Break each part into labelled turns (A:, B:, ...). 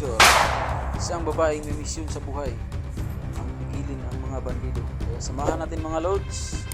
A: picture. Isang babaeng may misyon sa buhay ang pigilin ang mga bandido. Kaya samahan natin mga lods.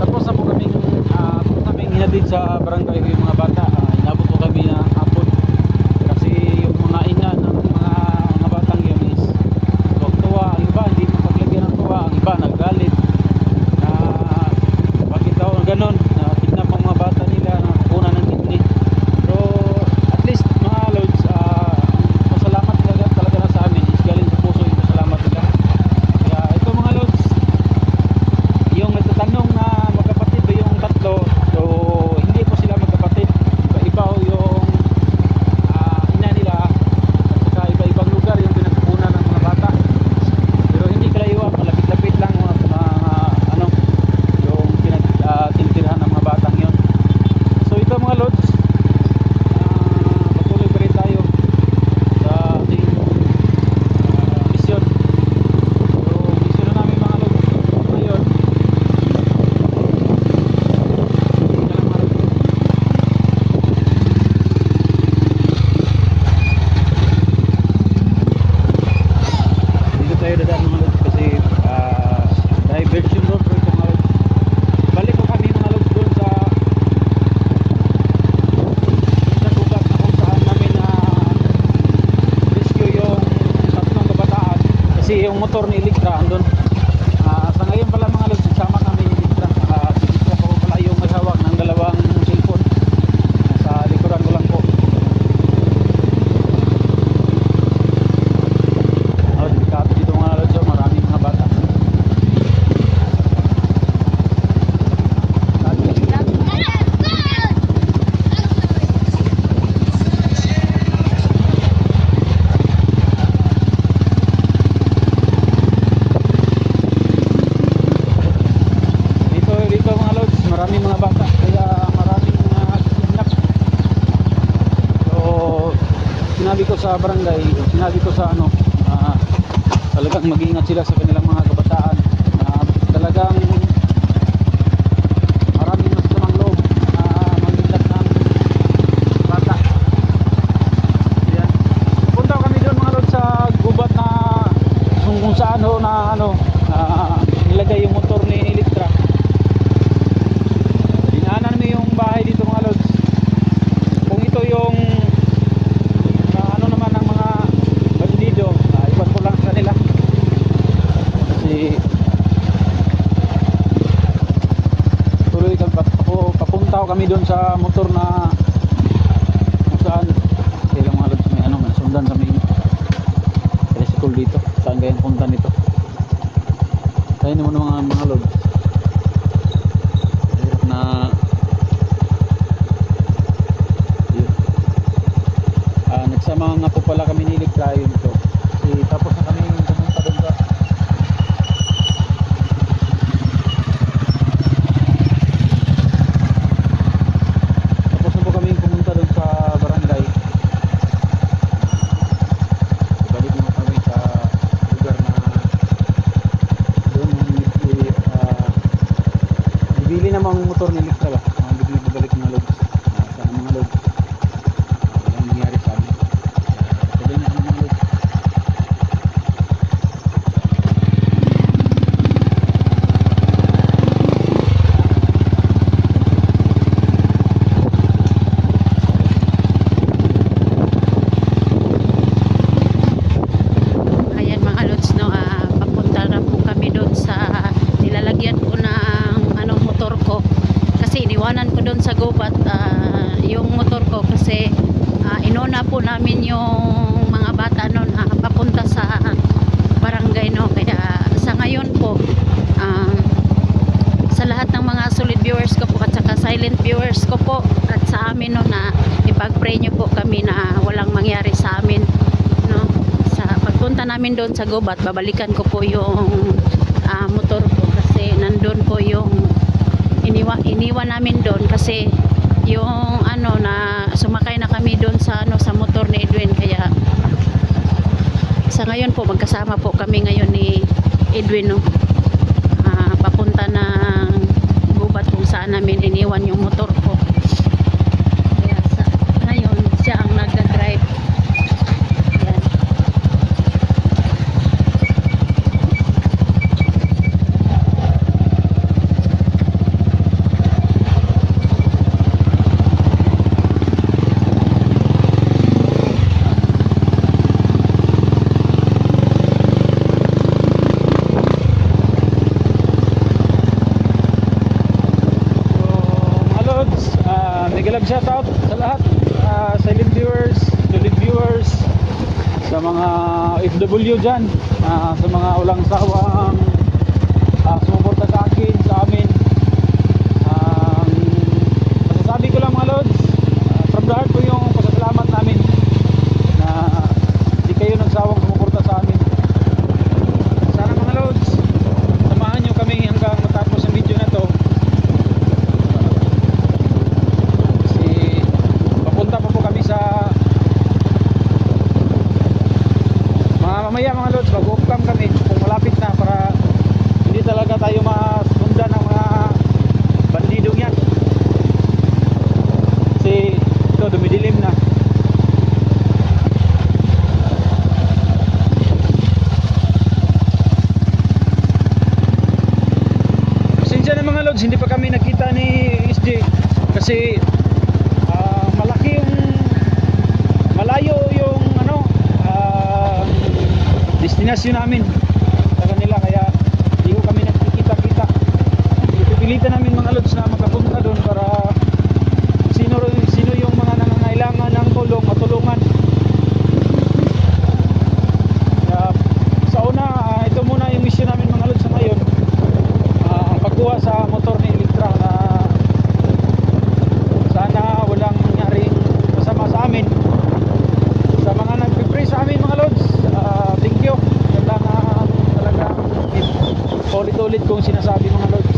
A: Tapos na po kaming hinatid sa barangay yung mga bata. Inabot po kami na hapon. Kasi yung mga ina ng mga batang yun is tuwa. Ang iba hindi paglagyan ng tuwa. Ang iba naggalit na bakit daw ganon, na kidnap ang mga bata nila, na kuna ng kidney. Pero at least mga lods, pasalamat talaga na sa amin is galing sa puso yung pasalamat nila. Kaya ito mga lods, yung nagtatanong na magkapatid ba yung tatlo, so hindi po sila magkapatid. Iba-iba yung ina nila, at saka iba-ibang lugar yung pinagkukunan ng mga bata. Pero hindi kalayuan, malapit-lapit lang mga ano, yung tinitirahan ng mga batang yun. So ito mga lods, patuloy pa rin tayo sa ating misyon. So misyon na namin mga lods ngayon. Dito tayo dadaan mga lods kasi diversion road po ito mga lods. Balik po kami mga lods doon sa gubat na kung saan namin rescue yung tatlong kabataan. Kasi yung motor ni Electra andun. Sa ngayon pala mga lods, sama namin ni Electra. Si Electra po pala yung may hawak ng dalawang cellphone. Sa likuran ko lang po. Delikado dito mga lods, maraming mga bata. Dito mga lods, maraming mga bata, kaya maraming kidnap. So sinabi ko sa barangay, sinabi ko sa ano, talagang mag-iingat sila sa kanilang mga kabataan. Talagang maraming masamang loob na mag-iingat ng bata. Ayan. Punta kami doon mga lods sa gubat na kung saan ho na ano, nilagay yung motor ni Electra. Dinaanan mo yung bahay dito mga lods. Kung ito yung ano naman ng mga bandido, iwan ko lang sa kanila. Kasi tuloy papunta kami doon sa motor na kung saan kailang mga lods may ano, may sundan sa may tricycle dito. Saan kaya punta nito? Tayo naman mga lods. Hirap na nagsama nga po pala kami ni Electra yun to. Kasi tapos na kami pumunta doon sa barangay. Balik mo kami sa lugar na doon bibili namang motor ni Electra ba? Bibalik mga lods. Sana mga lods walang nangyari sa amin. Tuloy na kami mga lods.
B: Ayan mga lods, no, papunta na po kami doon sa nilalagyan ko ng ano, motor ko. Kasi iniwanan ko doon sa gubat yung motor ko kasi inuna po namin yung mga bata noon papunta sa barangay, no. Kaya sa ngayon po sa lahat ng mga solid viewers ko po at saka silent viewers ko po at sa amin, no, na ipag-pray nyo po kami na walang mangyari sa amin, no. Sa pagpunta namin doon sa gubat, babalikan ko po yung motor ko kasi nandun po yung iniwan namin doon kasi yung ano na sumakay na kami doon sa ano sa motor ni Edwin, kaya sa ngayon po magkasama po kami ngayon ni Edwin, no. Papunta ng gubat kung saan namin iniwan yung motor ko. Kaya ngayon siya ang nagda-drive. Yan.
A: Nagalag shoutout sa lahat, silent viewers, solid viewers, sa mga FW dyan, sa mga walang sawang sumuporta sa akin, sa amin. Masasabi ko lang mga lods, from the heart po yung pasasalamat namin na hindi kayo nagsawang sumuporta sa amin. Sana mga lods, samahan nyo kami hanggang matapos ang video na to. Papunta pa po kami sa mamaya mga lods, mag-off-cam kami kung malapit na para hindi talaga tayo masundan ng mga bandidong yan, kasi ito dumidilim na. Pasensya na mga lods, hindi pa kami nakita ni SJ kasi malaki yung malayo yung destinasyon namin sa kanila, kaya hindi ko kami nagkikita-kita. Pipilitan namin mga lods na magkapunta doon para sino yung mga nangangailangan ng tulong, matulungan. Kaya sa una, ito muna yung mission namin mga lods sa ngayon, ang pagkuha sa motor ni Electra na sana walang nangyaring masama sa amin. Sa mga nagpipray sa amin mga lods, thank you. Ganda na talaga, ulit-ulit kong sinasabi mga lods.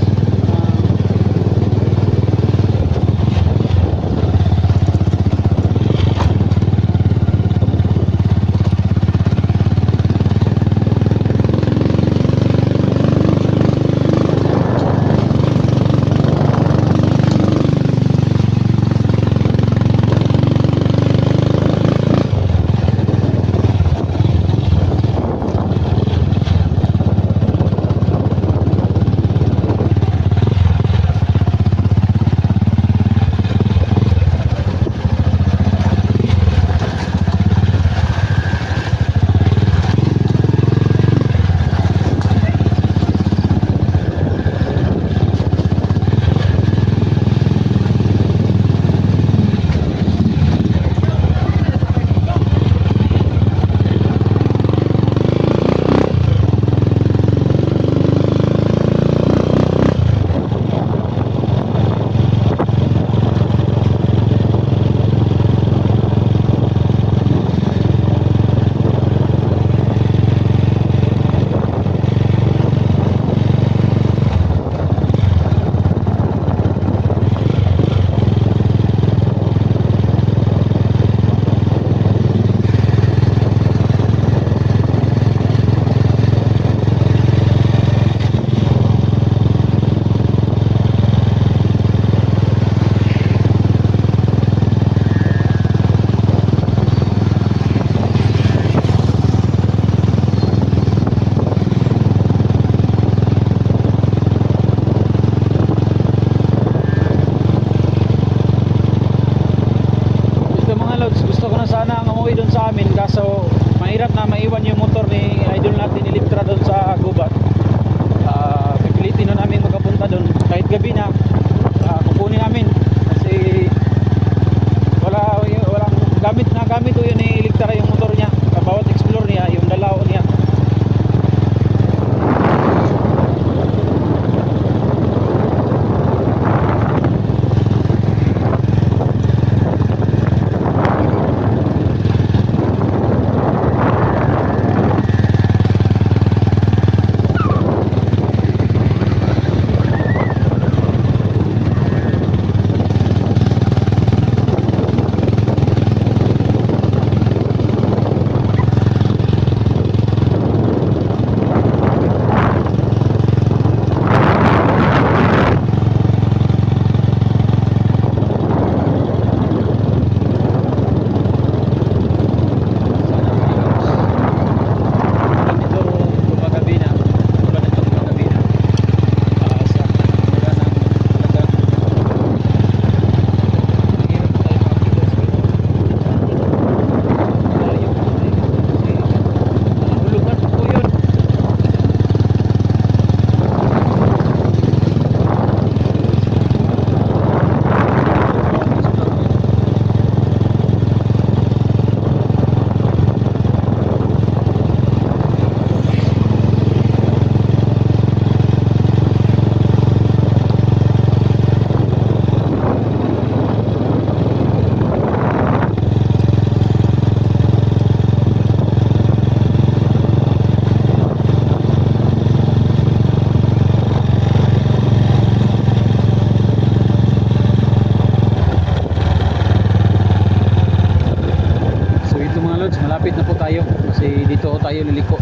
A: tayo liliko.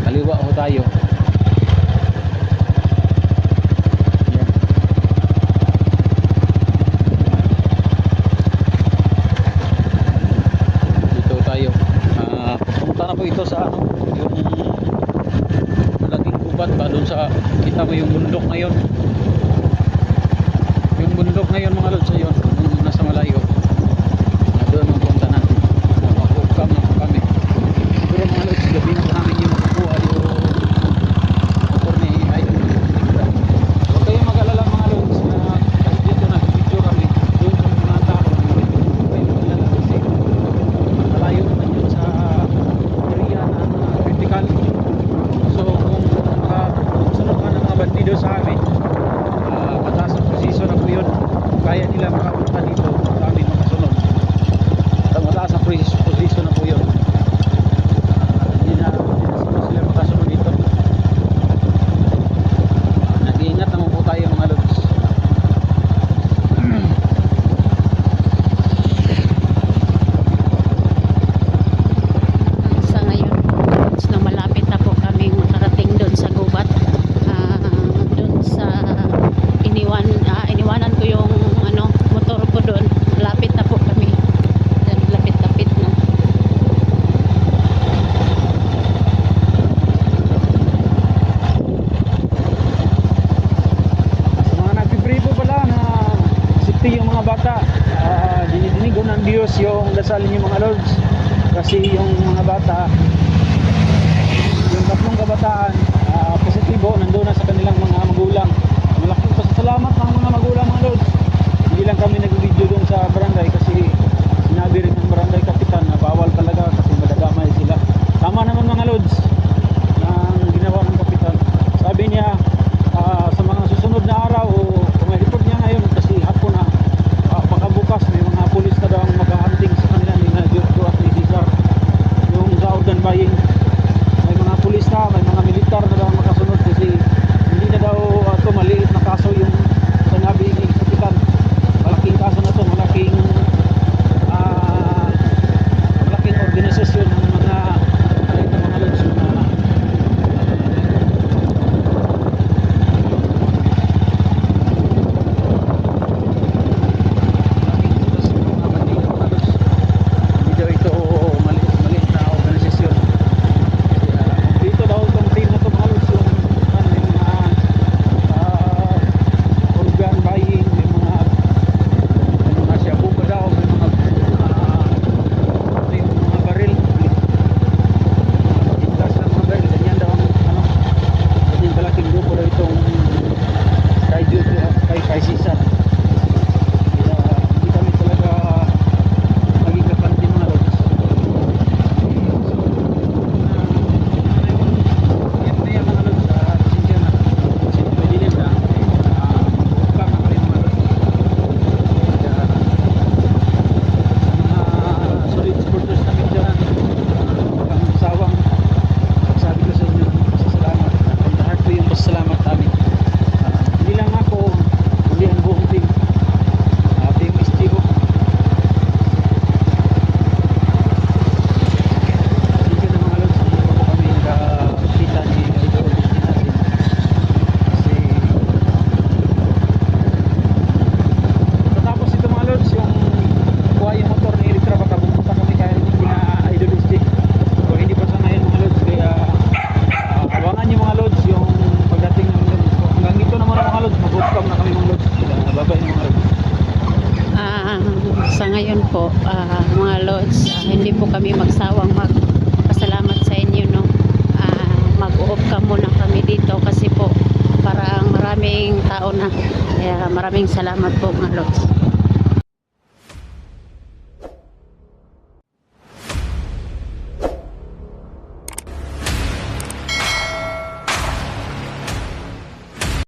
A: Kaliwa ho tayo. Yan. Dito tayo. Pupunta na po ito sa ano, yung malaking gubat ba doon sa, kita mo yung bundok na yun. Yung bundok na yun mga lods, ayun, yung nasa malayo. Doon ang punta natin. Mag-upcam na po kami. Siguro mga lods, gabi na po namin yung makukuha yung motor ni Idol. Huwag kayong mag-alala mga lods na kahit dito nag-video kami doon sa mga tao na kayo mag-alala kasi malayo naman yun sa area na critical. So kung sunod ka ng mga bandido sa amin, mataas ang posisyon na po yun. Kaya nila makapunta dito sa amin makasunod. Mataas ang posisyon na po yun. Hindi na sila makasunod dito. Nag-iingat naman po tayo mga lods.
B: Sa ngayon, na malapit na po kaming makarating doon sa gubat. Doon sa iniwanan ko yung motor ko doon. Malapit na po kami. Lapit-lapit na.
A: Sa mga nagpipripo pala na safety yung mga bata, dinidinig ko ng Diyos yung dasal niyo mga lords, kasi yung mga bata, yung tatlong kabataan, positibo nandoon na sa kanilang mga magulang. Malaking pasasalamat ng mga magulang mga lords. Hindi lang kami nag-video doon sa barangay kasi sinabi rin ng barangay kapitan na bawal talaga kasi madagamay sila. Tama naman mga lords ng ginawa ng kapitan. Sabi niya, sa mga susunod na araw, o may report niya ngayon kasi hapon na, baka bukas may mga pulis na daw ang maghahunting sa kanila ni Jojo at ni Cesar. Yung sa Organ Baying, may mga pulis na, may mga militar na daw ang makasunod kasi hindi na daw ito maliit na kaso yung sinabi ni kapitan. Malaking kaso na to, malaking organisasyon ng mga lods na kay Cesar. Kaya hindi kami talaga maging kapante mga lods. Yan na yan mga lods. Pasensya na. Kasi pwede din na mag-upcam na kami mga lods. Kaya sa mga solid supporters namin dyan, huwag sawang sabi ko sa inyo, pasasalamat. From the heart ko yung pasasalamat namin. Hindi lang ako, kundi ang buong team. Team Estivo. Sige na mga lods, hindi pa po kami nakakita ni Idol natin. Kasi matapos ito mga lods, yung kuha yung motor ni Electra, baka pumunta kami kaya hindi na Idol o hindi pa sa ngayon mga lods. Kaya abangan nyo mga lods yung pagdating ng lods. So, hanggang dito naman mga lods, mag-upcam na kami mga lods. Babay mga lods.
B: Sa ngayon po, mga lods, hindi po kami magsawang magpasalamat sa inyo, no. Mag-upcam muna kami dito kasi po parang maraming tao na. Kaya maraming salamat po mga lods.